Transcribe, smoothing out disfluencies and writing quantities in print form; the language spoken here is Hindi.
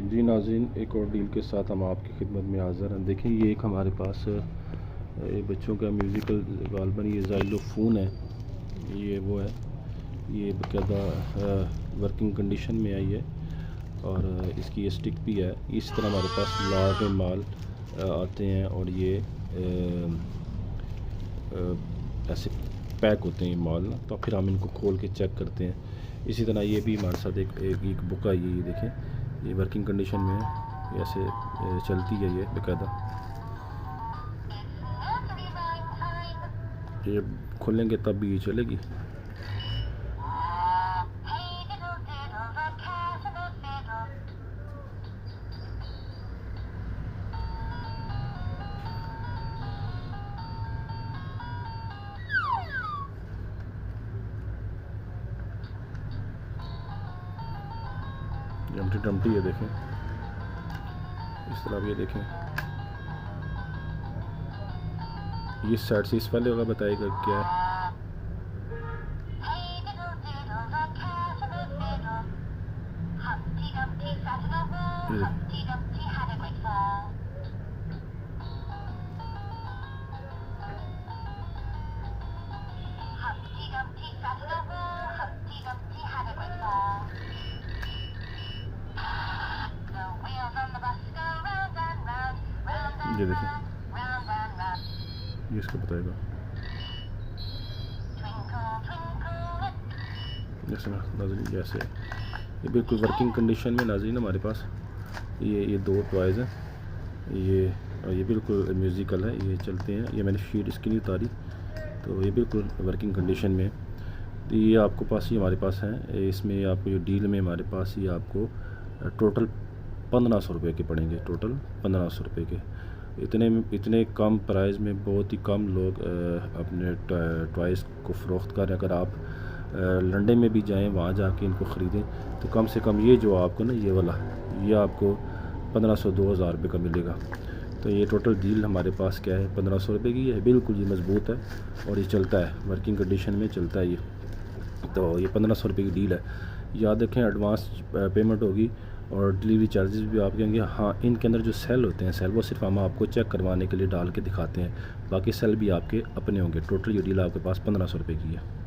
जी नाज़रीन, एक और डील के साथ हम आपकी खिदमत में हाज़िर हैं। देखें, ये एक हमारे पास बच्चों का म्यूज़िकल गालबन ये ज़ाइलोफ़ोन है। ये वो है, ये बाकायदा वर्किंग कंडीशन में आई है और इसकी ये स्टिक भी है। इस तरह हमारे पास लाट में माल आते हैं और ये ऐसे पैक होते हैं ये माल ना, तो फिर हम इनको खोल के चेक करते हैं। इसी तरह ये भी हमारे साथ एक बुक आई है। ये देखें, ये वर्किंग कंडीशन में है, ये ऐसे चलती है ये बाकायदा। ये खोलेंगे तब भी ये चलेगी। जमटी टमटी है, देखें इस तरह। ये देखें, ये साइड से इस वाले होगा, बताएगा क्या है। ये देखें, ये इसको बताएगा। जैसे नाज़रीन, जैसे ये बिल्कुल वर्किंग कंडीशन में नाज़रीन हमारे पास ये दो टॉयज़ हैं। ये बिल्कुल म्यूज़िकल है, ये चलते हैं। ये मैंने शीट इसकी नहीं उतारी, तो ये बिल्कुल वर्किंग कंडीशन में। तो ये आपको पास ही हमारे पास है। इसमें आपको जो डील में हमारे पास ये आपको टोटल 1500 रुपये के पड़ेंगे। टोटल 1500 रुपये के। इतने कम प्राइस में बहुत ही कम लोग अपने टॉयज़ को फ़रोख्त करें। अगर आप लंदन में भी जाएं, वहाँ जाके इनको ख़रीदें, तो कम से कम ये जो आपको ना ये वाला, ये आपको 1500-2000 रुपये का मिलेगा। तो ये टोटल डील हमारे पास क्या है, 1500 रुपये की है। बिल्कुल ये मज़बूत है और ये चलता है, वर्किंग कंडीशन में चलता है ये। तो ये 1500 रुपये की डील है। याद रखें, एडवांस पेमेंट होगी और डिलीवरी चार्जेस भी आपके होंगे। हाँ, इनके अंदर जो सेल होते हैं, सेल वो सिर्फ हम आपको चेक करवाने के लिए डाल के दिखाते हैं, बाकी सेल भी आपके अपने होंगे। टोटल ये डील आपके पास 1500 रुपये की है।